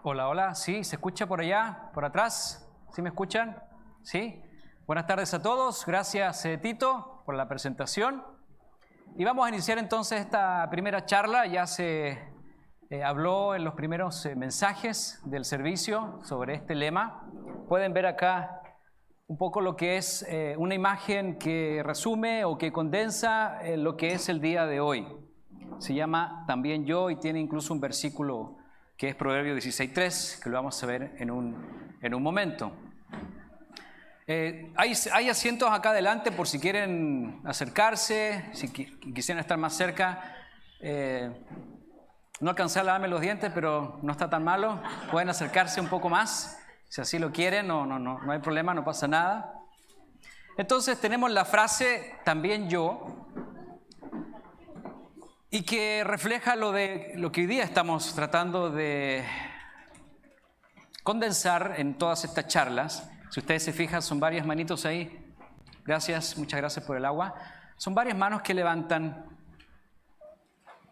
Hola, hola, ¿sí? ¿Se escucha por allá, por atrás? ¿Sí me escuchan? ¿Sí? Buenas tardes a todos, gracias Tito por la presentación. Y vamos a iniciar entonces esta primera charla. Ya se habló en los primeros mensajes del servicio sobre este lema. Pueden ver acá un poco lo que es una imagen que resume o que condensa lo que es el día de hoy. Se llama También Yo y tiene incluso un versículo que es Proverbio 16:3, que lo vamos a ver en un momento. Hay asientos acá adelante por si quieren acercarse, si quisieran estar más cerca. No alcancé a lavarme los dientes, pero no está tan malo. Pueden acercarse un poco más, si así lo quieren, no hay problema, no pasa nada. Entonces tenemos la frase También Yo, y que refleja lo que hoy día estamos tratando de condensar en todas estas charlas. Si ustedes se fijan, son varias manitos ahí. Gracias, muchas gracias por el agua. Son varias manos que levantan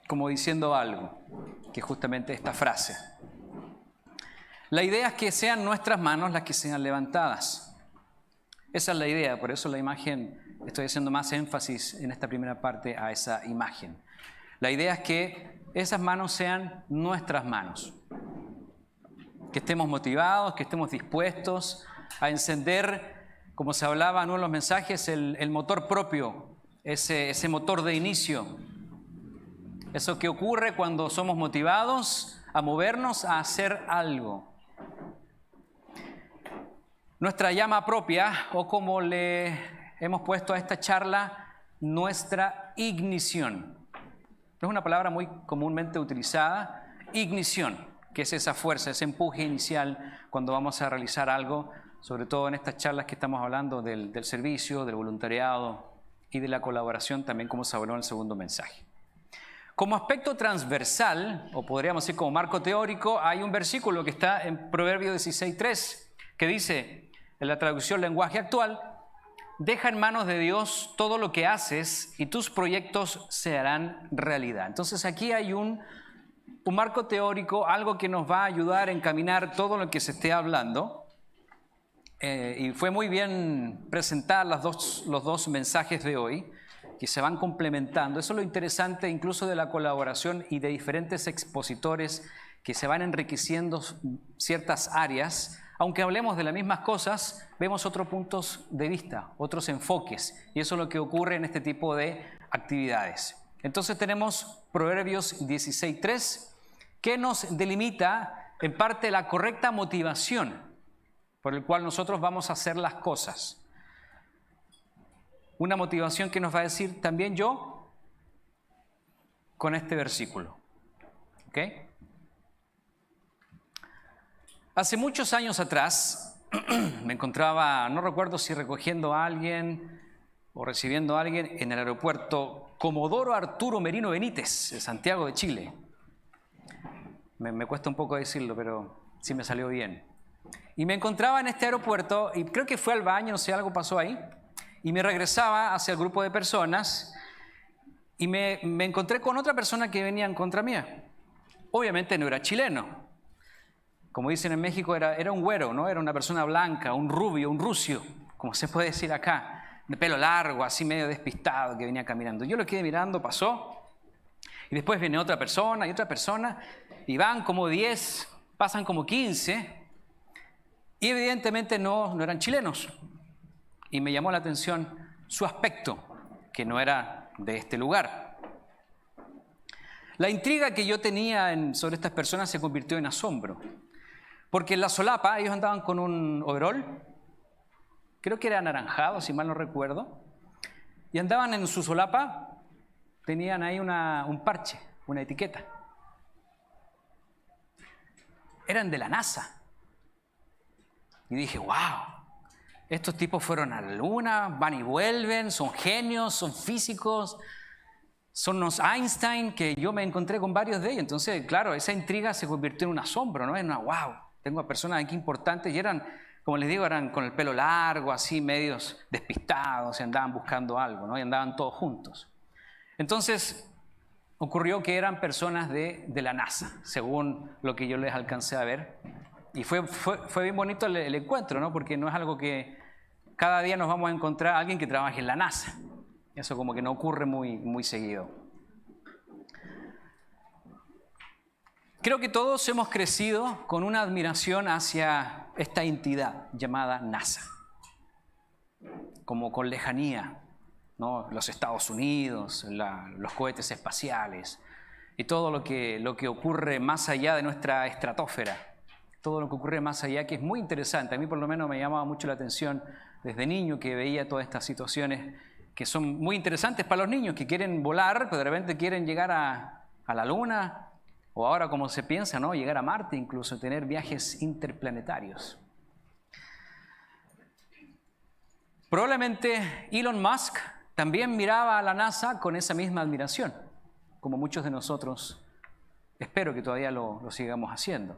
como diciendo algo, que es justamente esta frase. La idea es que sean nuestras manos las que sean levantadas. Esa es la idea, por eso la imagen, estoy haciendo más énfasis en esta primera parte a esa imagen. La idea es que esas manos sean nuestras manos. Que estemos motivados, que estemos dispuestos a encender, como se hablaba en uno de los mensajes, el motor propio, ese motor de inicio. Eso que ocurre cuando somos motivados a movernos a hacer algo. Nuestra llama propia, o como le hemos puesto a esta charla, nuestra ignición. No es una palabra muy comúnmente utilizada, ignición, que es esa fuerza, ese empuje inicial cuando vamos a realizar algo, sobre todo en estas charlas que estamos hablando del servicio, del voluntariado y de la colaboración, también como se habló en el segundo mensaje. Como aspecto transversal, o podríamos decir como marco teórico, hay un versículo que está en Proverbio 16:3, que dice, en la traducción lenguaje actual, deja en manos de Dios todo lo que haces y tus proyectos se harán realidad. Entonces aquí hay un marco teórico, algo que nos va a ayudar a encaminar todo lo que se esté hablando. Y fue muy bien presentar los dos mensajes de hoy, que se van complementando. Eso es lo interesante incluso de la colaboración y de diferentes expositores que se van enriqueciendo ciertas áreas. Aunque hablemos de las mismas cosas, vemos otros puntos de vista, otros enfoques, y eso es lo que ocurre en este tipo de actividades. Entonces tenemos Proverbios 16:3, que nos delimita en parte la correcta motivación por el cual nosotros vamos a hacer las cosas. Una motivación que nos va a decir también yo con este versículo. ¿Ok? Hace muchos años atrás me encontraba, no recuerdo si recogiendo a alguien o recibiendo a alguien en el aeropuerto Comodoro Arturo Merino Benítez, de Santiago de Chile. Me cuesta un poco decirlo, pero sí me salió bien. Y me encontraba en este aeropuerto y creo que fue al baño, no sé, algo pasó ahí. Y me regresaba hacia el grupo de personas y me encontré con otra persona que venía en contra mía. Obviamente no era chileno. Como dicen en México, era un güero, ¿no? Era una persona blanca, un rubio, un rucio, como se puede decir acá, de pelo largo, así medio despistado, que venía caminando. Yo lo quedé mirando, pasó, y después viene otra persona, y van como 10, pasan como 15, y evidentemente no eran chilenos. Y me llamó la atención su aspecto, que no era de este lugar. La intriga que yo tenía sobre estas personas se convirtió en asombro. Porque en la solapa ellos andaban con un overol, creo que era anaranjado, si mal no recuerdo, y andaban en su solapa, tenían ahí un parche, una etiqueta. Eran de la NASA. Y dije, wow, estos tipos fueron a la luna, van y vuelven, son genios, son físicos, son unos Einstein, que yo me encontré con varios de ellos. Entonces, claro, esa intriga se convirtió en un asombro, ¿no? En una, wow. Tengo a personas aquí importantes y eran, como les digo, eran con el pelo largo, así medios despistados, y andaban buscando algo, ¿no? Y andaban todos juntos. Entonces, ocurrió que eran personas de la NASA, según lo que yo les alcancé a ver. Y fue bien bonito el encuentro, ¿no? Porque no es algo que cada día nos vamos a encontrar a alguien que trabaje en la NASA. Eso como que no ocurre muy seguido. Creo que todos hemos crecido con una admiración hacia esta entidad llamada NASA, como con lejanía, ¿no? Los Estados Unidos, los cohetes espaciales y todo lo que ocurre más allá de nuestra estratosfera, todo lo que ocurre más allá, que es muy interesante. A mí por lo menos me llamaba mucho la atención desde niño, que veía todas estas situaciones que son muy interesantes para los niños, que quieren volar, pero de repente quieren llegar a la Luna, o ahora como se piensa, ¿no? Llegar a Marte, incluso tener viajes interplanetarios. Probablemente Elon Musk también miraba a la NASA con esa misma admiración, como muchos de nosotros espero que todavía lo sigamos haciendo.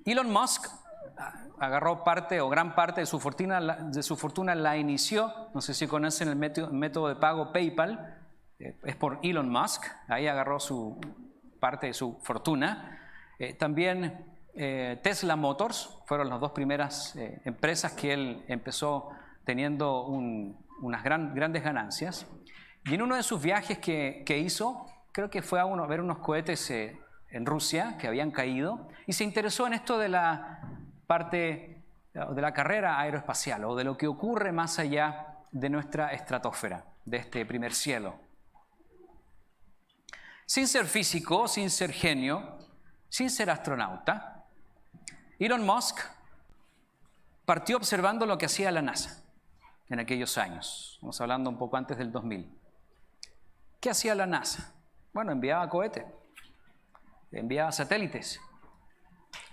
Elon Musk agarró parte o gran parte de su fortuna la inició, no sé si conocen el método de pago PayPal, es por Elon Musk, ahí agarró parte de su fortuna. También Tesla Motors fueron las dos primeras empresas que él empezó teniendo unas grandes ganancias. Y en uno de sus viajes que hizo, creo que fue a ver unos cohetes en Rusia que habían caído, y se interesó en esto de la parte de la carrera aeroespacial o de lo que ocurre más allá de nuestra estratosfera, de este primer cielo. Sin ser físico, sin ser genio, sin ser astronauta, Elon Musk partió observando lo que hacía la NASA en aquellos años. Estamos hablando un poco antes del 2000. ¿Qué hacía la NASA? Bueno, enviaba cohetes, enviaba satélites,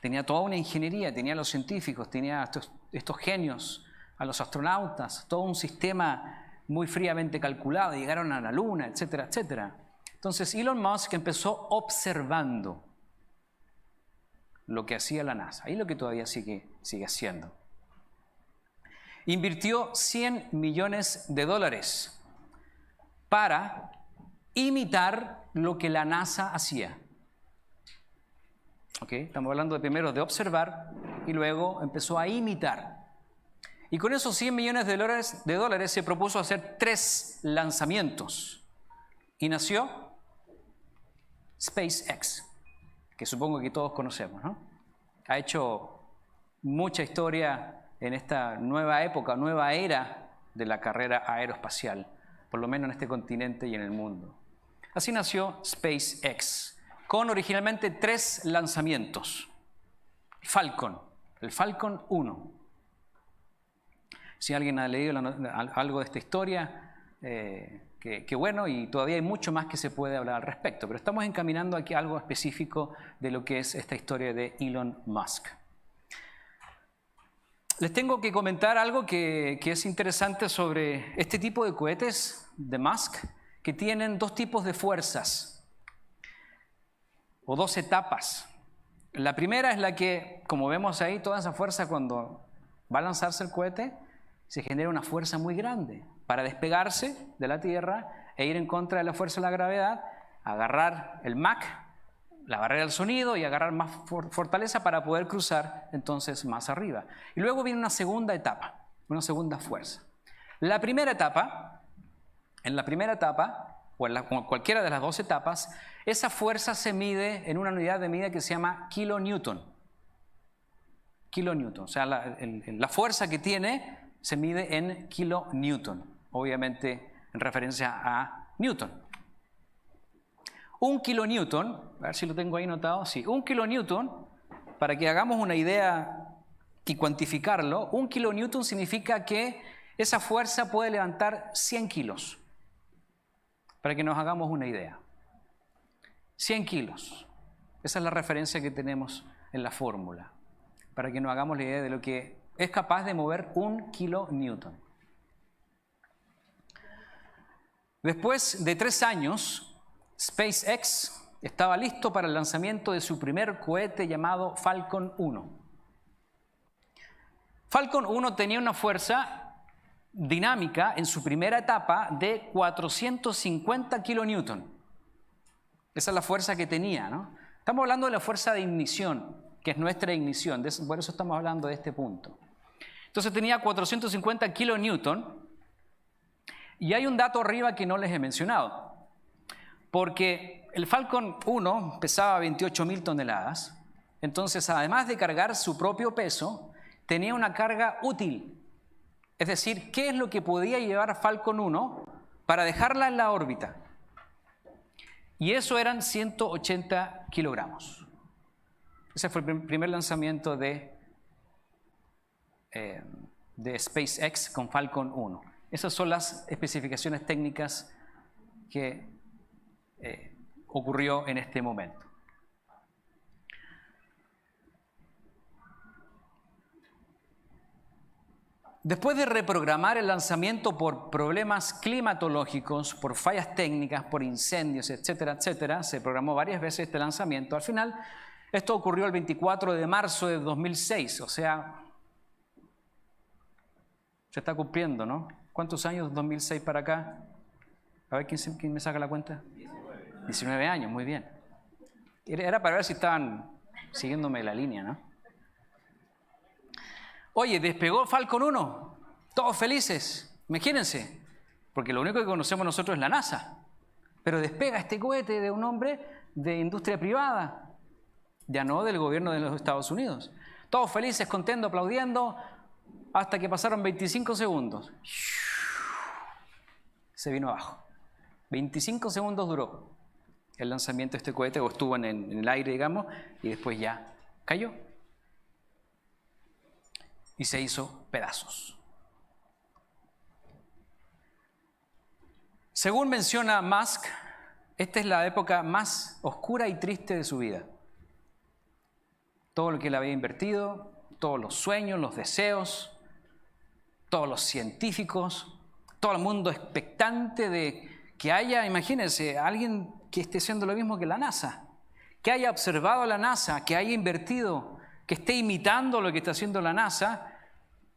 tenía toda una ingeniería, tenía los científicos, tenía estos genios, a los astronautas, todo un sistema muy fríamente calculado, llegaron a la Luna, etcétera, etcétera. Entonces Elon Musk empezó observando lo que hacía la NASA, y lo que todavía sigue haciendo. Invirtió $100 millones para imitar lo que la NASA hacía. ¿Okay? Estamos hablando primero de observar y luego empezó a imitar. Y con esos $100 millones de dólares se propuso hacer 3 lanzamientos. Y nació SpaceX, que supongo que todos conocemos, ¿no? Ha hecho mucha historia en esta nueva época, nueva era de la carrera aeroespacial, por lo menos en este continente y en el mundo. Así nació SpaceX, con originalmente 3 lanzamientos. El Falcon 1. Si alguien ha leído algo de esta historia, que bueno, y todavía hay mucho más que se puede hablar al respecto, pero estamos encaminando aquí algo específico de lo que es esta historia de Elon Musk. Les tengo que comentar algo que es interesante sobre este tipo de cohetes de Musk, que tienen 2 tipos de fuerzas, o 2 etapas. La primera es la que, como vemos ahí, toda esa fuerza cuando va a lanzarse el cohete, se genera una fuerza muy grande para despegarse de la Tierra e ir en contra de la fuerza de la gravedad, agarrar el Mach, la barrera del sonido, y agarrar más fortaleza para poder cruzar entonces más arriba. Y luego viene una segunda etapa, una segunda fuerza. En la primera etapa, o en cualquiera de las 2 etapas, esa fuerza se mide en una unidad de medida que se llama kilonewton. O sea, la fuerza que tiene se mide en kilonewton, obviamente en referencia a Newton. 1 kilonewton, a ver si lo tengo ahí notado, sí, 1 kilonewton, para que hagamos una idea y cuantificarlo, 1 kilonewton significa que esa fuerza puede levantar 100 kilos, para que nos hagamos una idea. 100 kilos, esa es la referencia que tenemos en la fórmula, para que nos hagamos la idea de lo que es capaz de mover 1 kilonewton. Después de 3 años, SpaceX estaba listo para el lanzamiento de su primer cohete llamado Falcon 1. Falcon 1 tenía una fuerza dinámica en su primera etapa de 450 kilonewton. Esa es la fuerza que tenía, ¿no? Estamos hablando de la fuerza de ignición, que es nuestra ignición, por eso estamos hablando de este punto. Entonces tenía 450 kilonewton, y hay un dato arriba que no les he mencionado, porque el Falcon 1 pesaba 28.000 toneladas, entonces además de cargar su propio peso, tenía una carga útil. Es decir, ¿qué es lo que podía llevar Falcon 1 para dejarla en la órbita? Y eso eran 180 kilogramos. Ese fue el primer lanzamiento de SpaceX con Falcon 1. Esas son las especificaciones técnicas que ocurrió en este momento. Después de reprogramar el lanzamiento por problemas climatológicos, por fallas técnicas, por incendios, etcétera, etcétera, se programó varias veces este lanzamiento. Al final, esto ocurrió el 24 de marzo de 2006, o sea, se está cumpliendo, ¿no? ¿Cuántos años 2006 para acá? A ver, ¿quién me saca la cuenta? 19 años, muy bien. Era para ver si estaban siguiéndome la línea, ¿no? Oye, despegó Falcon 1, todos felices, imagínense, porque lo único que conocemos nosotros es la NASA, pero despega este cohete de un hombre de industria privada, ya no del gobierno de los Estados Unidos. Todos felices, contentos, aplaudiendo, hasta que pasaron 25 segundos. Se vino abajo. 25 segundos duró el lanzamiento de este cohete, o estuvo en el aire, digamos, y después ya cayó. Y se hizo pedazos. Según menciona Musk, esta es la época más oscura y triste de su vida. Todo lo que él había invertido, todos los sueños, los deseos, todos los científicos, todo el mundo expectante de que haya, imagínense, alguien que esté haciendo lo mismo que la NASA, que haya observado a la NASA, que haya invertido, que esté imitando lo que está haciendo la NASA,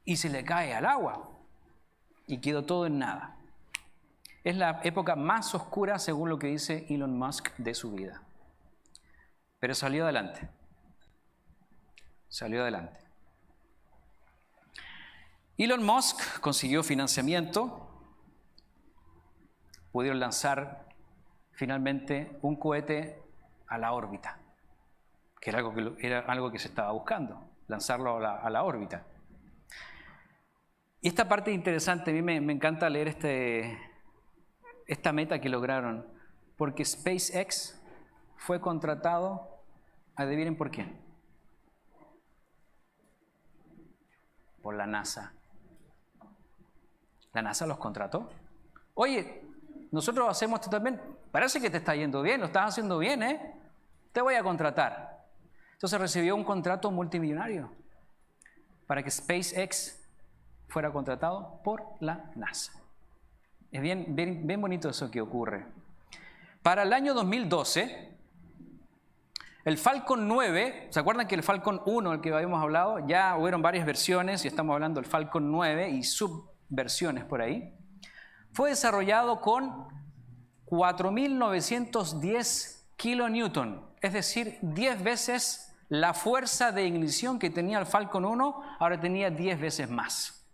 y se le cae al agua y quedó todo en nada. Es la época más oscura, según lo que dice Elon Musk, de su vida. Pero salió adelante. Salió adelante. Elon Musk consiguió financiamiento, pudieron lanzar finalmente un cohete a la órbita, que era algo que se estaba buscando, lanzarlo a la órbita. Y esta parte interesante, a mí me encanta leer esta meta que lograron, porque SpaceX fue contratado, adivinen por quién, por la NASA. La NASA los contrató. Oye, nosotros hacemos esto también, parece que te está yendo bien, lo estás haciendo bien, ¿eh? Te voy a contratar. Entonces recibió un contrato multimillonario para que SpaceX fuera contratado por la NASA. Es bien bonito eso que ocurre. Para el año 2012, el Falcon 9, ¿se acuerdan que el Falcon 1, el que habíamos hablado, ya hubieron varias versiones y estamos hablando del Falcon 9 y subversiones por ahí? Fue desarrollado con 4.910 kilonewton, es decir, 10 veces la fuerza de ignición que tenía el Falcon 1, ahora tenía 10 veces más.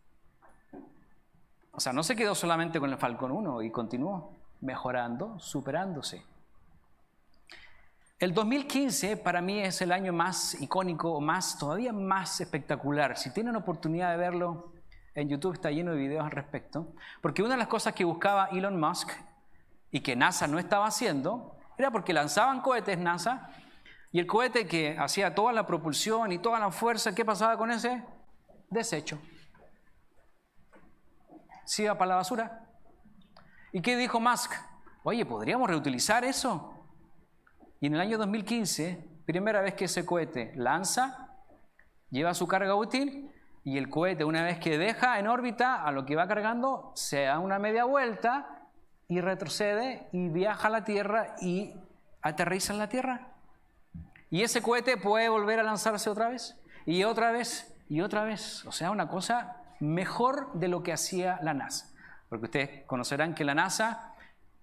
O sea, no se quedó solamente con el Falcon 1 y continuó mejorando, superándose. El 2015 para mí es el año más icónico, todavía más espectacular. Si tienen oportunidad de verlo, en YouTube está lleno de videos al respecto. Porque una de las cosas que buscaba Elon Musk y que NASA no estaba haciendo, era porque lanzaban cohetes NASA y el cohete que hacía toda la propulsión y toda la fuerza, ¿qué pasaba con ese? Desecho. Se iba para la basura. ¿Y qué dijo Musk? Oye, ¿podríamos reutilizar eso? Y en el año 2015, primera vez que ese cohete lanza, lleva su carga útil y el cohete, una vez que deja en órbita, a lo que va cargando, se da una media vuelta y retrocede y viaja a la Tierra y aterriza en la Tierra. Y ese cohete puede volver a lanzarse otra vez y otra vez y otra vez. O sea, una cosa mejor de lo que hacía la NASA. Porque ustedes conocerán que la NASA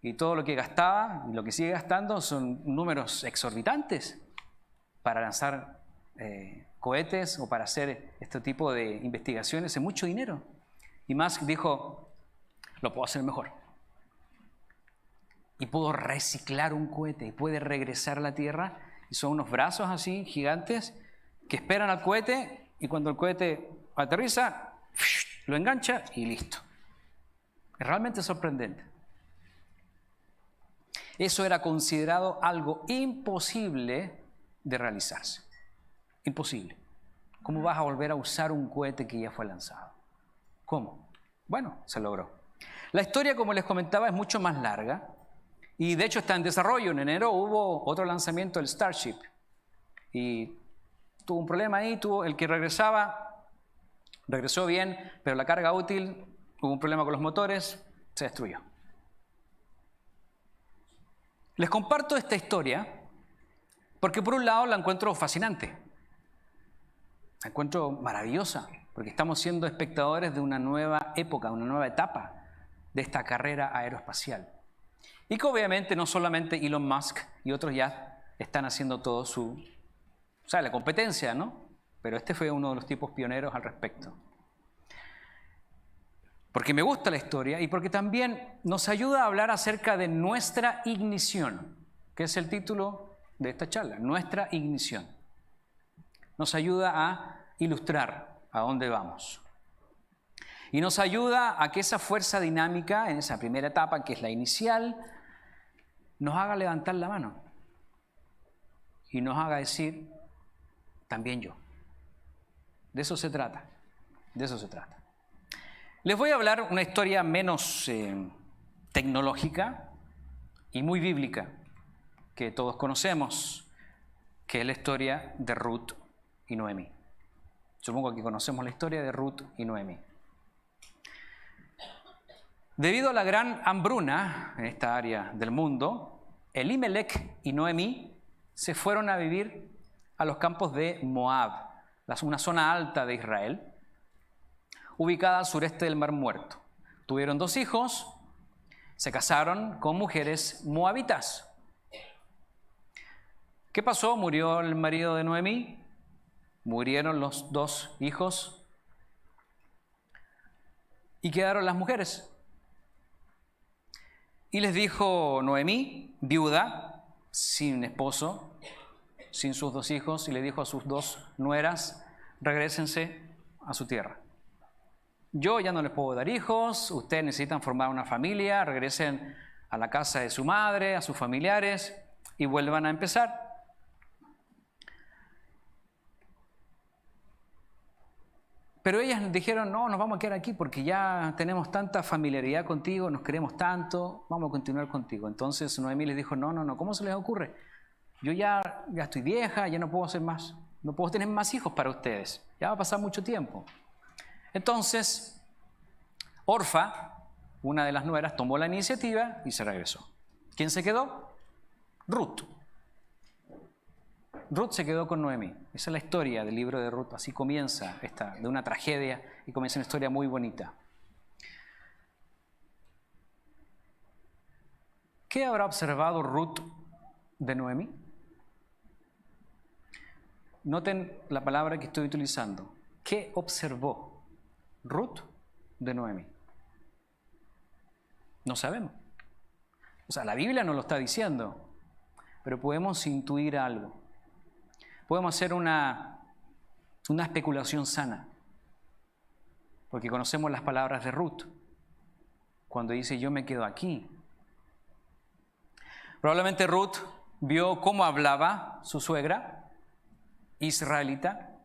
y todo lo que gastaba y lo que sigue gastando son números exorbitantes para lanzar cohetes o para hacer este tipo de investigaciones. Es mucho dinero. Y Musk dijo, lo puedo hacer mejor. Y puedo reciclar un cohete y puede regresar a la Tierra. Y son unos brazos así gigantes que esperan al cohete y cuando el cohete aterriza, lo engancha y listo. Es realmente sorprendente. Eso era considerado algo imposible de realizarse. Imposible. ¿Cómo vas a volver a usar un cohete que ya fue lanzado? ¿Cómo? Bueno, se logró. La historia, como les comentaba, es mucho más larga y de hecho está en desarrollo. En enero hubo otro lanzamiento del Starship y tuvo un problema ahí, el que regresó bien, pero la carga útil, hubo un problema con los motores, se destruyó. Les comparto esta historia porque por un lado la encuentro fascinante, la encuentro maravillosa, porque estamos siendo espectadores de una nueva época, una nueva etapa de esta carrera aeroespacial. Y que obviamente no solamente Elon Musk y otros ya están haciendo todo la competencia, ¿no? Pero este fue uno de los tipos pioneros al respecto. Porque me gusta la historia y porque también nos ayuda a hablar acerca de nuestra ignición, que es el título de esta charla, nuestra ignición. Nos ayuda a ilustrar a dónde vamos. Y nos ayuda a que esa fuerza dinámica en esa primera etapa, que es la inicial, nos haga levantar la mano y nos haga decir, también yo. De eso se trata, de eso se trata. Les voy a hablar una historia menos tecnológica y muy bíblica, que todos conocemos, que es la historia de Ruth y Noemí. Supongo que conocemos la historia de Ruth y Noemí. Debido a la gran hambruna en esta área del mundo, Elimelech y Noemí se fueron a vivir a los campos de Moab, una zona alta de Israel, ubicada al sureste del Mar Muerto. Tuvieron 2 hijos, se casaron con mujeres moabitas. ¿Qué pasó? Murió el marido de Noemí, murieron los 2 hijos y quedaron las mujeres. Y les dijo Noemí, viuda, sin esposo, sin sus 2 hijos, y le dijo a sus 2 nueras, regrésense a su tierra. Yo ya no les puedo dar hijos, ustedes necesitan formar una familia, regresen a la casa de su madre, a sus familiares y vuelvan a empezar. Pero ellas dijeron, no, nos vamos a quedar aquí porque ya tenemos tanta familiaridad contigo, nos queremos tanto, vamos a continuar contigo. Entonces Noemí les dijo, no, ¿cómo se les ocurre? Yo ya estoy vieja, ya no puedo hacer más, no puedo tener más hijos para ustedes, ya va a pasar mucho tiempo. Entonces, Orfa, una de las nueras, tomó la iniciativa y se regresó. ¿Quién se quedó? Ruth. Ruth se quedó con Noemí. Esa es la historia del libro de Ruth. Así comienza de una tragedia y comienza una historia muy bonita. ¿Qué habrá observado Ruth de Noemí? Noten la palabra que estoy utilizando. ¿Qué observó Ruth de Noemí? No sabemos. O sea, la Biblia no lo está diciendo, pero podemos intuir algo. Podemos hacer una especulación sana, porque conocemos las palabras de Ruth, cuando dice, yo me quedo aquí. Probablemente Ruth vio cómo hablaba su suegra, israelita,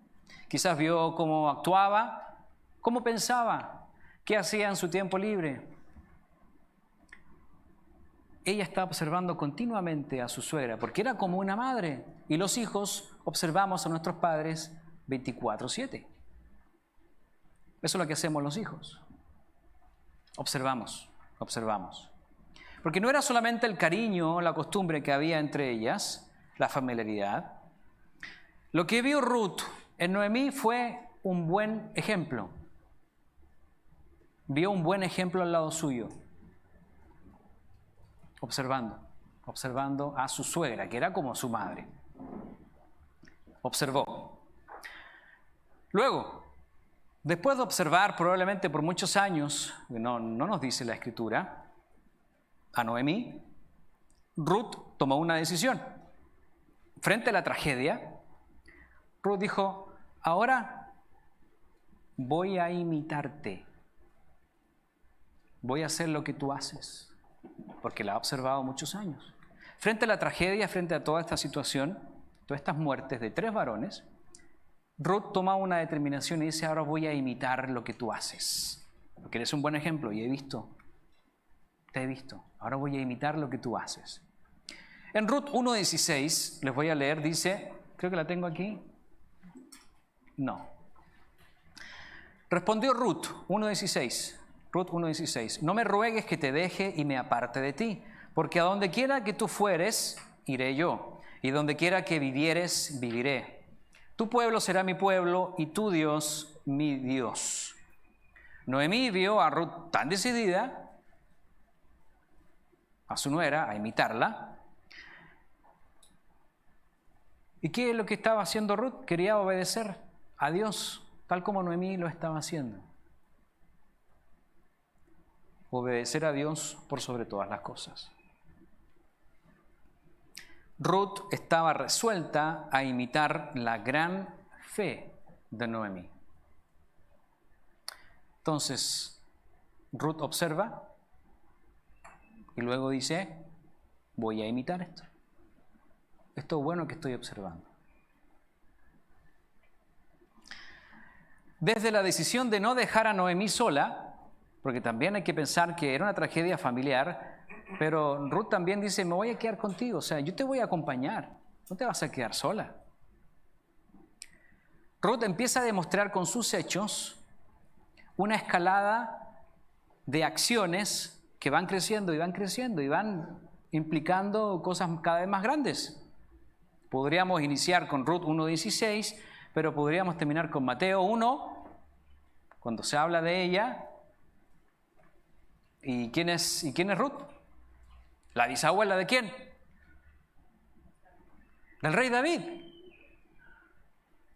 quizás vio cómo actuaba, cómo pensaba, qué hacía en su tiempo libre. Ella estaba observando continuamente a su suegra, porque era como una madre, y los hijos observamos a nuestros padres 24/7. Eso es lo que hacemos los hijos. Observamos. Porque no era solamente el cariño, la costumbre que había entre ellas, la familiaridad. Lo que vio Ruth en Noemí fue un buen ejemplo. vio un buen ejemplo al lado suyo, observando a su suegra, que era como su madre. Observó. Luego, después de observar probablemente por muchos años, no nos dice la Escritura, a Noemí, Ruth tomó una decisión. Frente a la tragedia, Ruth dijo, ahora voy a imitarte. Voy a hacer lo que tú haces, porque la ha observado muchos años. Frente a la tragedia, frente a toda esta situación, todas estas muertes de 3 varones, Ruth toma una determinación y dice, ahora voy a imitar lo que tú haces, porque eres un buen ejemplo y te he visto, ahora voy a imitar lo que tú haces. En Ruth 1:16, les voy a leer, dice, creo que la tengo aquí, no. Respondió Ruth 1:16, no me ruegues que te deje y me aparte de ti, porque a donde quiera que tú fueres, iré yo, y donde quiera que vivieres, viviré. Tu pueblo será mi pueblo y tu Dios mi Dios. Noemí vio a Ruth tan decidida, a su nuera, a imitarla. ¿Y qué es lo que estaba haciendo Ruth? Quería obedecer a Dios, tal como Noemí lo estaba haciendo. Obedecer a Dios por sobre todas las cosas. Ruth estaba resuelta a imitar la gran fe de Noemí. Entonces, Ruth observa y luego dice, voy a imitar esto. Esto bueno que estoy observando. Desde la decisión de no dejar a Noemí sola, porque también hay que pensar que era una tragedia familiar, pero Ruth también dice, me voy a quedar contigo, o sea, yo te voy a acompañar, no te vas a quedar sola. Ruth empieza a demostrar con sus hechos una escalada de acciones que van creciendo y van implicando cosas cada vez más grandes. Podríamos iniciar con Ruth 1:16, pero podríamos terminar con Mateo 1, cuando se habla de ella. ¿Y quién es Ruth? ¿La bisabuela de quién? Del rey David.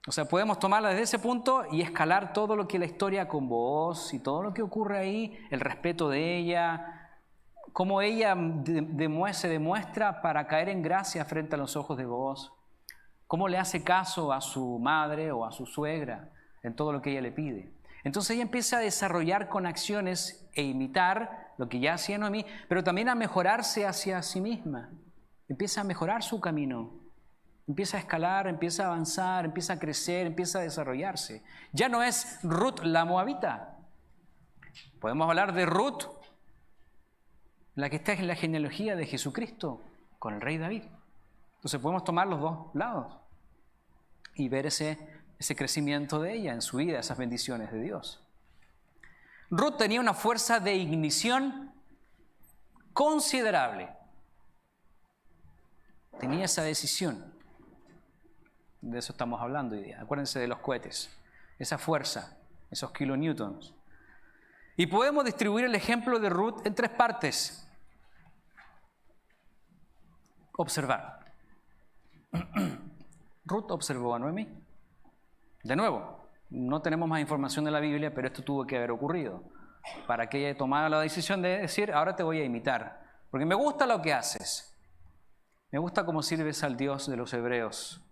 O sea, podemos tomarla desde ese punto y escalar todo lo que la historia con Booz y todo lo que ocurre ahí, el respeto de ella, cómo ella se demuestra para caer en gracia frente a los ojos de Booz, cómo le hace caso a su madre o a su suegra en todo lo que ella le pide. Entonces ella empieza a desarrollar con acciones e imitar lo que ya hacía Noemí, pero también a mejorarse hacia sí misma. Empieza a mejorar su camino, empieza a escalar, empieza a avanzar, empieza a crecer, empieza a desarrollarse. Ya no es Ruth la moabita. Podemos hablar de Ruth, la que está en la genealogía de Jesucristo con el rey David. Entonces podemos tomar los dos lados y ver ese crecimiento de ella en su vida, esas bendiciones de Dios. Ruth tenía una fuerza de ignición considerable. Tenía esa decisión. De eso estamos hablando hoy día. Acuérdense de los cohetes. Esa fuerza, esos kilonewtons. Y podemos distribuir el ejemplo de Ruth en 3 partes. Observar. Ruth observó a Noemí. De nuevo, no tenemos más información de la Biblia, pero esto tuvo que haber ocurrido para que ella tomara la decisión de decir, ahora te voy a imitar, porque me gusta lo que haces, me gusta cómo sirves al Dios de los hebreos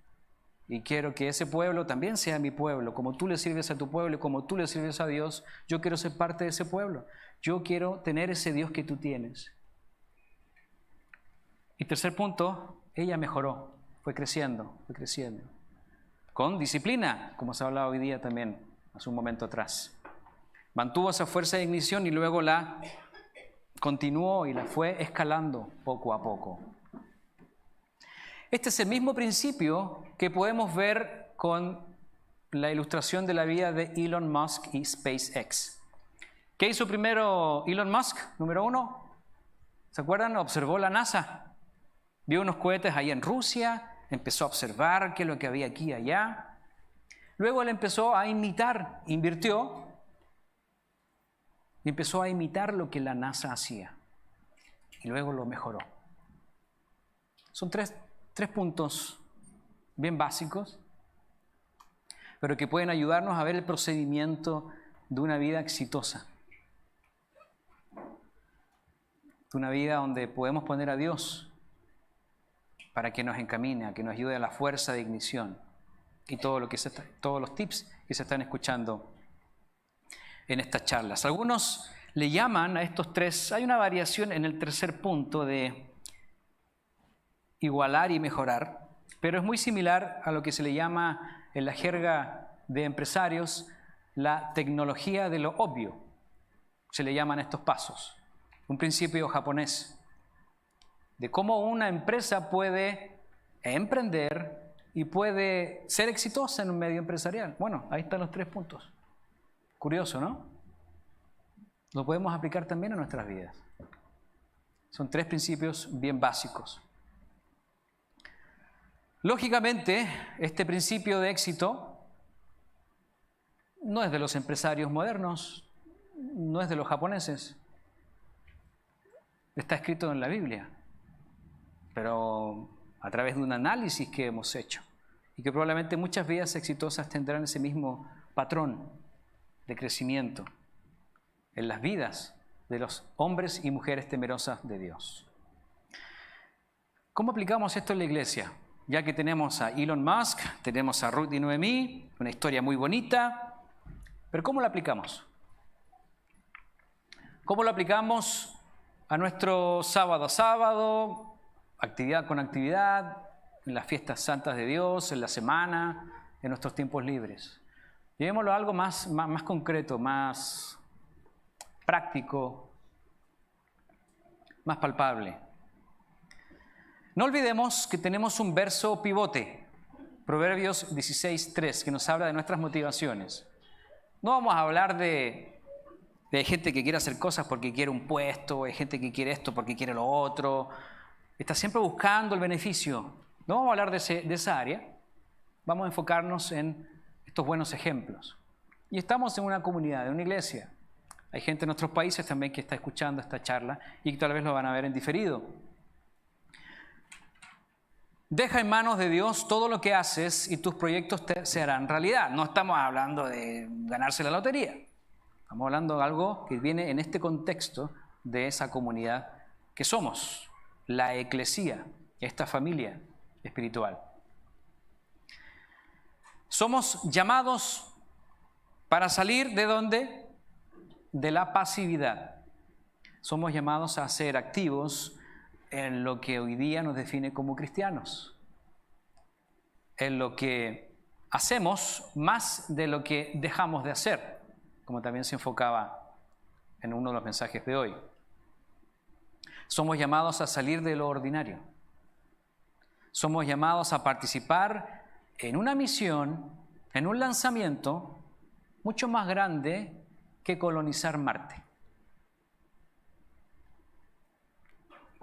y quiero que ese pueblo también sea mi pueblo, como tú le sirves a tu pueblo y como tú le sirves a Dios, yo quiero ser parte de ese pueblo, yo quiero tener ese Dios que tú tienes. Y tercer punto, ella mejoró, fue creciendo. Con disciplina, como se ha hablado hoy día también, hace un momento atrás. Mantuvo esa fuerza de ignición y luego la continuó y la fue escalando poco a poco. Este es el mismo principio que podemos ver con la ilustración de la vida de Elon Musk y SpaceX. ¿Qué hizo primero Elon Musk? Número 1, ¿se acuerdan? Observó la NASA. Vio unos cohetes ahí en Rusia, empezó a observar qué es lo que había aquí y allá. Luego él empezó a invitar, invirtió y empezó a imitar lo que la NASA hacía. Y luego lo mejoró. Son tres puntos bien básicos, pero que pueden ayudarnos a ver el procedimiento de una vida exitosa. De una vida donde podemos poner a Dios para que nos encamine, a que nos ayude a la fuerza de ignición y todos los tips que se están escuchando en estas charlas. Algunos le llaman a estos tres, hay una variación en el tercer punto de igualar y mejorar, pero es muy similar a lo que se le llama en la jerga de empresarios la tecnología de lo obvio. Se le llaman estos pasos. Un principio japonés de cómo una empresa puede emprender y puede ser exitosa en un medio empresarial. Bueno, ahí están los 3 puntos. Curioso, ¿no? Lo podemos aplicar también a nuestras vidas. Son 3 principios bien básicos. Lógicamente, este principio de éxito no es de los empresarios modernos, no es de los japoneses. Está escrito en la Biblia, pero a través de un análisis que hemos hecho y que probablemente muchas vidas exitosas tendrán ese mismo patrón de crecimiento en las vidas de los hombres y mujeres temerosas de Dios. ¿Cómo aplicamos esto en la iglesia? Ya que tenemos a Elon Musk, tenemos a Ruth y Noemí, una historia muy bonita, pero ¿cómo la aplicamos? ¿Cómo lo aplicamos a nuestro sábado a sábado, actividad con actividad, en las fiestas santas de Dios, en la semana, en nuestros tiempos libres? Llevémoslo a algo más concreto, más práctico, más palpable. No olvidemos que tenemos un verso pivote, Proverbios 16:3, que nos habla de nuestras motivaciones. No vamos a hablar de gente que quiere hacer cosas porque quiere un puesto, hay gente que quiere esto porque quiere lo otro, está siempre buscando el beneficio. No vamos a hablar de esa área, vamos a enfocarnos en estos buenos ejemplos. Y estamos en una comunidad, en una iglesia. Hay gente en nuestros países también que está escuchando esta charla y que tal vez lo van a ver en diferido. Deja en manos de Dios todo lo que haces y tus proyectos se harán realidad. No estamos hablando de ganarse la lotería. Estamos hablando de algo que viene en este contexto de esa comunidad que somos, la eclesía, esta familia espiritual. Somos llamados para salir ¿de dónde? De la pasividad. Somos llamados a ser activos en lo que hoy día nos define como cristianos, en lo que hacemos más de lo que dejamos de hacer, como también se enfocaba en uno de los mensajes de hoy. Somos llamados a salir de lo ordinario. Somos llamados a participar en una misión, en un lanzamiento mucho más grande que colonizar Marte.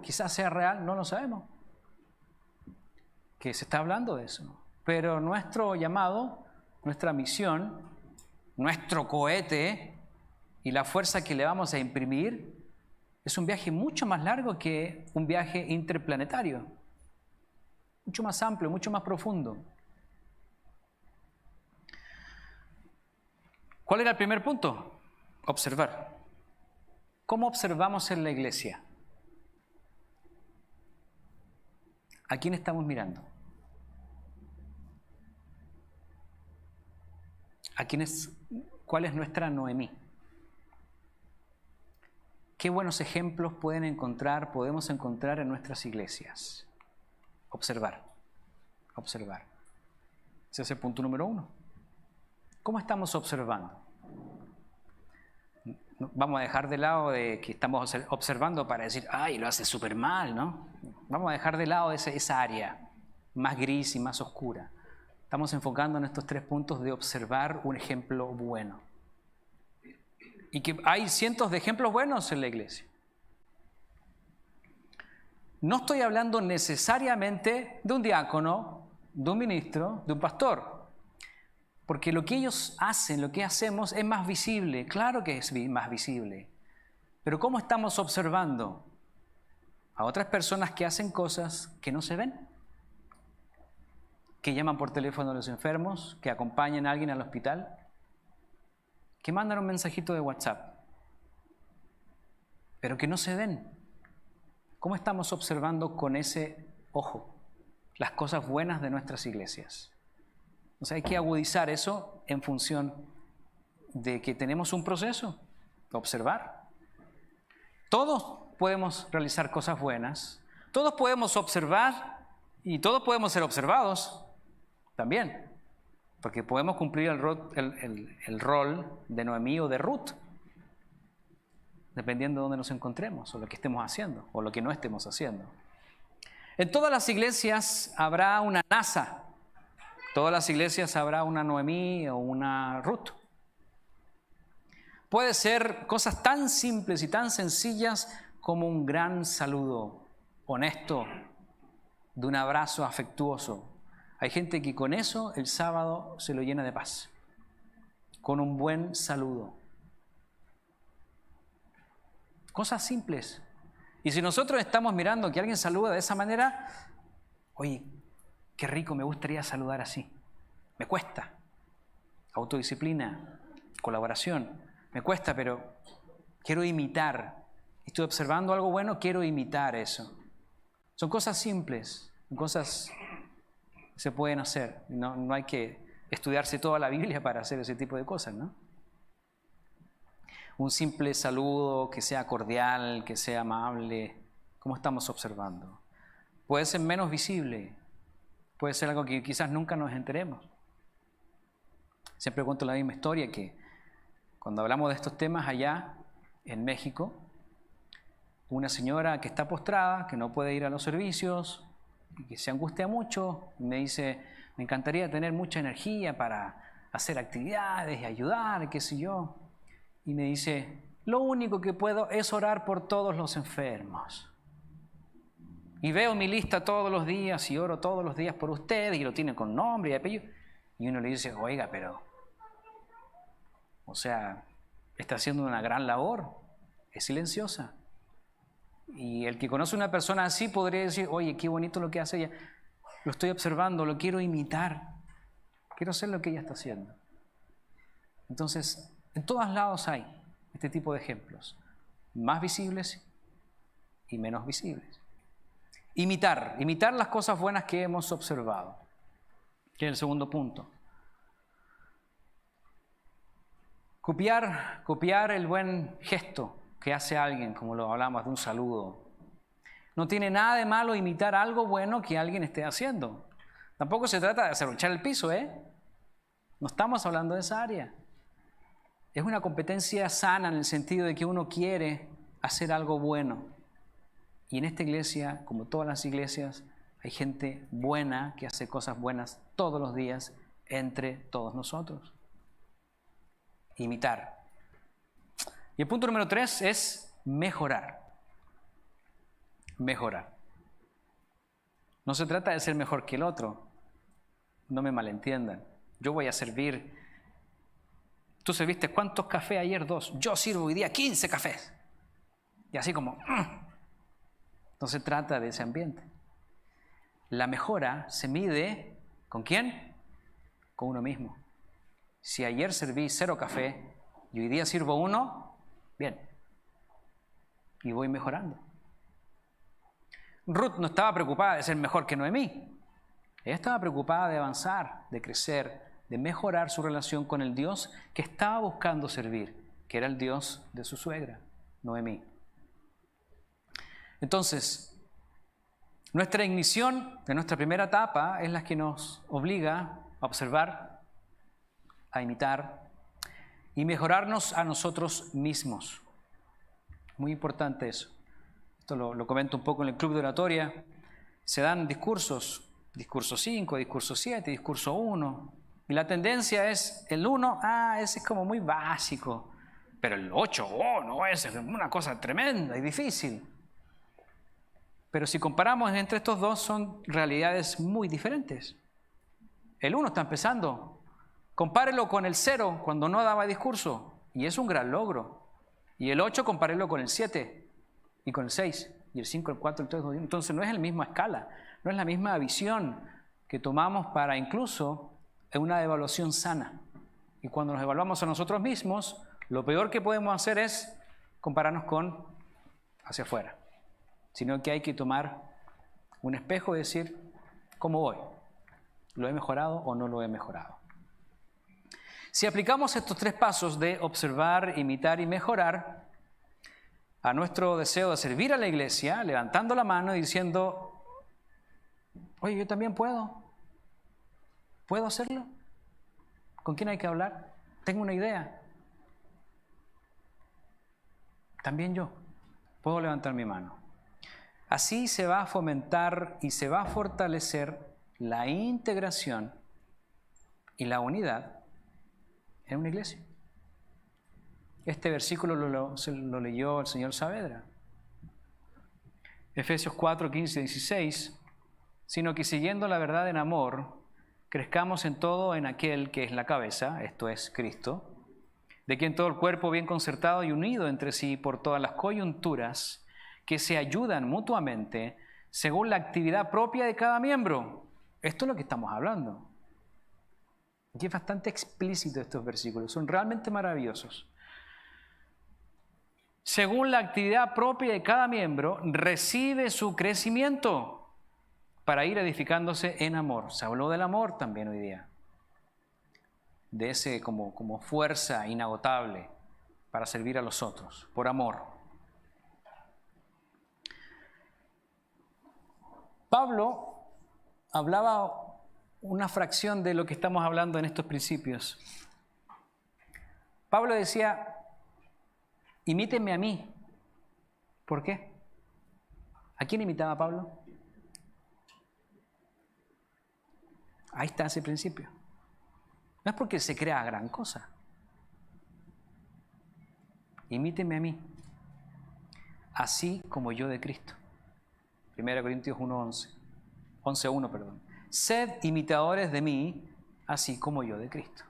Quizás sea real, no lo sabemos, que se está hablando de eso. Pero nuestro llamado, nuestra misión, nuestro cohete y la fuerza que le vamos a imprimir es un viaje mucho más largo que un viaje interplanetario, mucho más amplio, mucho más profundo. ¿Cuál era el primer punto? Observar. ¿Cómo observamos en la iglesia? ¿A quién estamos mirando? ¿Cuál es nuestra Noemí? ¿Qué buenos ejemplos podemos encontrar en nuestras iglesias? Observar. Ese es el punto número 1. ¿Cómo estamos observando? Vamos a dejar de lado de que estamos observando para decir, ¡ay, lo hace súper mal!, ¿no? Vamos a dejar de lado esa área más gris y más oscura. Estamos enfocando en estos 3 puntos de observar un ejemplo bueno. Y que hay cientos de ejemplos buenos en la iglesia. No estoy hablando necesariamente de un diácono, de un ministro, de un pastor. Porque lo que ellos hacen, lo que hacemos es más visible. Claro que es más visible. Pero ¿cómo estamos observando a otras personas que hacen cosas que no se ven? Que llaman por teléfono a los enfermos, que acompañan a alguien al hospital, que mandan un mensajito de WhatsApp, pero que no se ven. ¿Cómo estamos observando con ese ojo las cosas buenas de nuestras iglesias? O sea, hay que agudizar eso en función de que tenemos un proceso, observar. Todos podemos realizar cosas buenas, todos podemos observar y todos podemos ser observados también, porque podemos cumplir el rol de Noemí o de Ruth, dependiendo de dónde nos encontremos, o lo que estemos haciendo, o lo que no estemos haciendo. En todas las iglesias habrá una Nasa, todas las iglesias habrá una Noemí o una Ruth. Puede ser cosas tan simples y tan sencillas como un gran saludo honesto, de un abrazo afectuoso. Hay gente que con eso el sábado se lo llena de paz, con un buen saludo. Cosas simples. Y si nosotros estamos mirando que alguien saluda de esa manera, oye, qué rico, me gustaría saludar así. Me cuesta. Autodisciplina, colaboración. Me cuesta, pero quiero imitar. Estoy observando algo bueno, quiero imitar eso. Son cosas simples, cosas que se pueden hacer. No hay que estudiarse toda la Biblia para hacer ese tipo de cosas, ¿no? Un simple saludo que sea cordial, que sea amable. ¿Cómo estamos observando? Puede ser menos visible. Puede ser algo que quizás nunca nos enteremos. Siempre cuento la misma historia que cuando hablamos de estos temas allá en México, una señora que está postrada, que no puede ir a los servicios, que se angustia mucho, me dice, me encantaría tener mucha energía para hacer actividades y ayudar, qué sé yo. Y me dice, lo único que puedo es orar por todos los enfermos. Y veo mi lista todos los días y oro todos los días por ustedes y lo tienen con nombre y apellido. Y uno le dice, oiga, pero, o sea, está haciendo una gran labor, es silenciosa. Y el que conoce a una persona así podría decir, oye, qué bonito lo que hace ella. Lo estoy observando, lo quiero imitar. Quiero hacer lo que ella está haciendo. Entonces, en todos lados hay este tipo de ejemplos, más visibles y menos visibles. Imitar las cosas buenas que hemos observado, que es el segundo punto. Copiar el buen gesto que hace alguien, como lo hablamos de un saludo. No tiene nada de malo imitar algo bueno que alguien esté haciendo. Tampoco se trata de acerruchar el piso, No estamos hablando de esa área. Es una competencia sana en el sentido de que uno quiere hacer algo bueno. Y en esta iglesia, como todas las iglesias, hay gente buena que hace cosas buenas todos los días entre todos nosotros. Imitar. Y el punto número 3 es mejorar. Mejorar. No se trata de ser mejor que el otro. No me malentiendan. Yo voy a servir. Tú serviste ¿cuántos cafés ayer? 2. Yo sirvo hoy día 15 cafés. Y así como... No se trata de ese ambiente. La mejora se mide ¿con quién? Con uno mismo. Si ayer serví 0 café y hoy día sirvo 1, bien. Y voy mejorando. Ruth no estaba preocupada de ser mejor que Noemí. Ella estaba preocupada de avanzar, de crecer, de mejorar su relación con el Dios que estaba buscando servir, que era el Dios de su suegra, Noemí. Entonces, nuestra ignición de nuestra primera etapa es la que nos obliga a observar, a imitar y mejorarnos a nosotros mismos. Muy importante eso. Esto lo comento un poco en el club de oratoria. Se dan discursos, discurso 5, discurso 7, discurso 1. Y la tendencia es el 1, ese es como muy básico. Pero el 8, no, ese es una cosa tremenda y difícil. Pero si comparamos entre estos dos, son realidades muy diferentes. El 1 está empezando. Compárelo con el 0 cuando no daba discurso. Y es un gran logro. Y el 8 compárenlo con el 7 y con el 6, y el 5, el 4, el 3, el 2. Entonces no es la misma escala, no es la misma visión que tomamos para incluso una evaluación sana. Y cuando nos evaluamos a nosotros mismos, lo peor que podemos hacer es compararnos con hacia afuera, sino que hay que tomar un espejo y decir, ¿cómo voy? ¿Lo he mejorado o no lo he mejorado? Si aplicamos estos 3 pasos de observar, imitar y mejorar a nuestro deseo de servir a la iglesia, levantando la mano y diciendo, oye, yo también puedo hacerlo. ¿Con quién hay que hablar? Tengo una idea. También yo puedo levantar mi mano. Así se va a fomentar y se va a fortalecer la integración y la unidad en una iglesia. Este versículo lo leyó el señor Saavedra. Efesios 4, 15 y 16. Sino que siguiendo la verdad en amor, crezcamos en todo en aquel que es la cabeza, esto es Cristo, de quien todo el cuerpo bien concertado y unido entre sí por todas las coyunturas que se ayudan mutuamente según la actividad propia de cada miembro. Esto es lo que estamos hablando. Aquí es bastante explícito estos versículos, son realmente maravillosos. Según la actividad propia de cada miembro, recibe su crecimiento para ir edificándose en amor. Se habló del amor también hoy día, de ese como fuerza inagotable para servir a los otros, por amor. Pablo hablaba una fracción de lo que estamos hablando en estos principios. Pablo decía, imítenme a mí. ¿Por qué? ¿A quién imitaba Pablo? Ahí está ese principio. No es porque se crea gran cosa. Imítenme a mí, así como yo de Cristo. 1 Corintios 11:1, perdón. Sed imitadores de mí, así como yo de Cristo.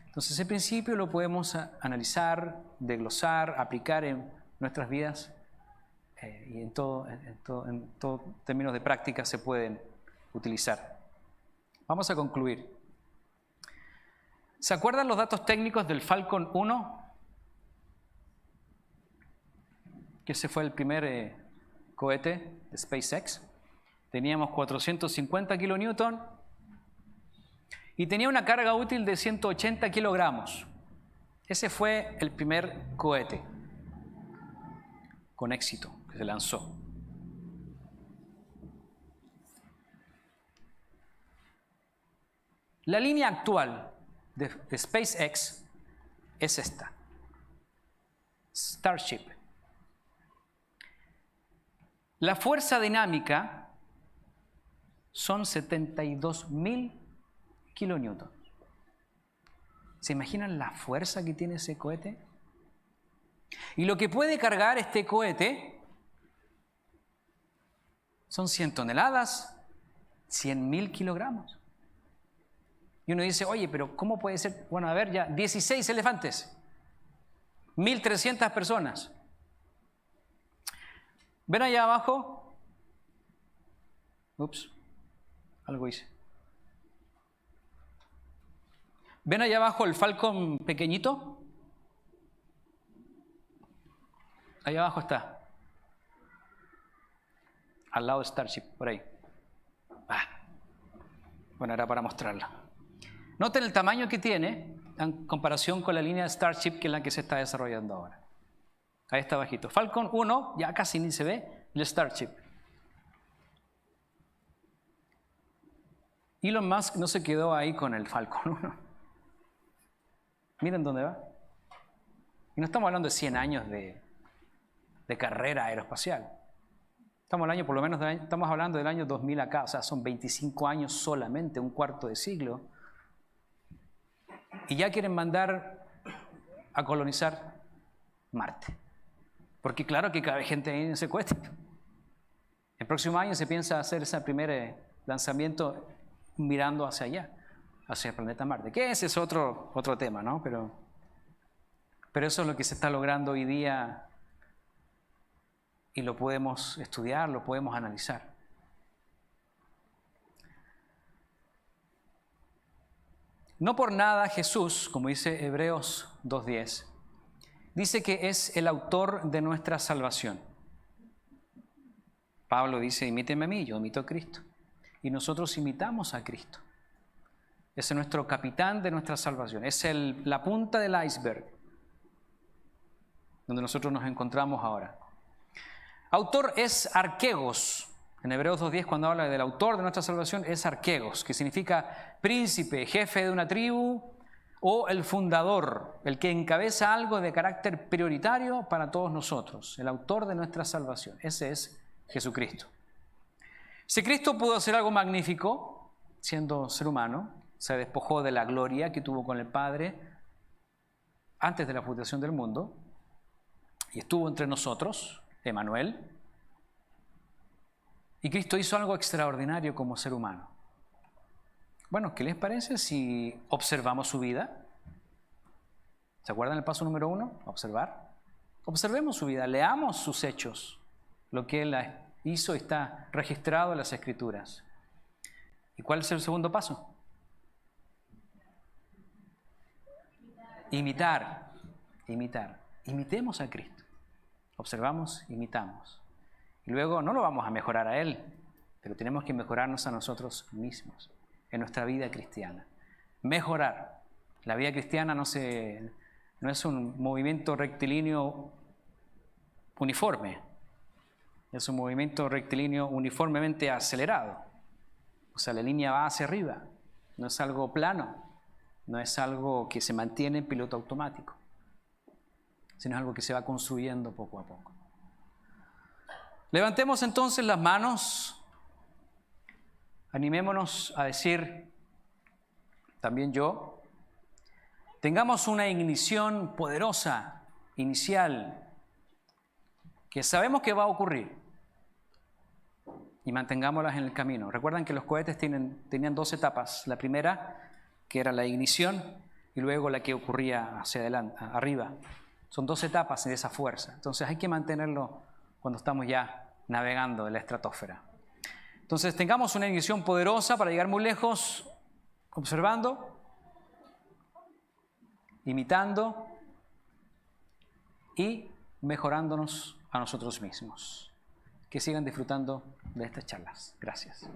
Entonces ese principio lo podemos analizar, desglosar, aplicar en nuestras vidas y en todo términos de práctica se pueden utilizar. Vamos a concluir. ¿Se acuerdan los datos técnicos del Falcon 1? Que ese fue el primer cohete de SpaceX. Teníamos 450 kilonewton y tenía una carga útil de 180 kilogramos. Ese fue el primer cohete con éxito que se lanzó. La línea actual de SpaceX es esta: Starship. La fuerza dinámica son 72.000 kilonewtons. ¿Se imaginan la fuerza que tiene ese cohete? Y lo que puede cargar este cohete son 100 toneladas, 100.000 kilogramos. Y uno dice, oye, pero ¿cómo puede ser? Bueno, a ver, ya 16 elefantes, 1.300 personas. ¿Ven allá abajo? Ups, algo hice. ¿Ven allá abajo el Falcon pequeñito? Allá abajo está. Al lado de Starship, por ahí. Bueno, era para mostrarla. Noten el tamaño que tiene en comparación con la línea de Starship, que es la que se está desarrollando ahora. Ahí está bajito. Falcon 1 ya casi ni se ve, el Starship. Elon Musk no se quedó ahí con el Falcon 1. Miren dónde va. Y no estamos hablando de 100 años de carrera aeroespacial. Estamos hablando del año 2000 acá, o sea, son 25 años solamente, un cuarto de siglo. Y ya quieren mandar a colonizar Marte. Porque claro que cabe gente ahí en ese cohete. El próximo año se piensa hacer ese primer lanzamiento mirando hacia allá, hacia el planeta Marte. Que ese es otro tema, ¿no? Pero Pero eso es lo que se está logrando hoy día y lo podemos estudiar, lo podemos analizar. No por nada Jesús, como dice Hebreos 2:10, dice que es el autor de nuestra salvación. Pablo dice, imíteme a mí, yo imito a Cristo. Y nosotros imitamos a Cristo. Es nuestro capitán de nuestra salvación. Es la punta del iceberg donde nosotros nos encontramos ahora. Autor es arquegos. En Hebreos 2:10, cuando habla del autor de nuestra salvación, es arquegos, que significa príncipe, jefe de una tribu o el fundador, el que encabeza algo de carácter prioritario para todos nosotros. El autor de nuestra salvación. Ese es Jesucristo. Si Cristo pudo hacer algo magnífico, siendo ser humano, se despojó de la gloria que tuvo con el Padre antes de la fundación del mundo y estuvo entre nosotros, Emmanuel, y Cristo hizo algo extraordinario como ser humano. Bueno, ¿qué les parece si observamos su vida? ¿Se acuerdan el paso número 1? Observar. Observemos su vida, leamos sus hechos, lo que Él hizo y está registrado en las Escrituras. ¿Y cuál es el segundo paso? Imitar. Imitemos a Cristo. Observamos, imitamos. Y luego no lo vamos a mejorar a Él, pero tenemos que mejorarnos a nosotros mismos en nuestra vida cristiana. Mejorar. La vida cristiana no es un movimiento rectilíneo uniforme. Es un movimiento rectilíneo uniformemente acelerado. O sea, la línea va hacia arriba. No es algo plano. No es algo que se mantiene en piloto automático, sino es algo que se va construyendo poco a poco. Levantemos entonces las manos, animémonos a decir, también yo, tengamos una ignición poderosa, inicial, que sabemos que va a ocurrir, y mantengámoslas en el camino. Recuerdan que los cohetes tenían 2 etapas, la primera, que era la ignición, y luego la que ocurría hacia adelante, arriba. Son 2 etapas de esa fuerza. Entonces hay que mantenerlo cuando estamos ya navegando en la estratosfera. Entonces tengamos una ignición poderosa para llegar muy lejos, observando, imitando y mejorándonos a nosotros mismos. Que sigan disfrutando de estas charlas. Gracias.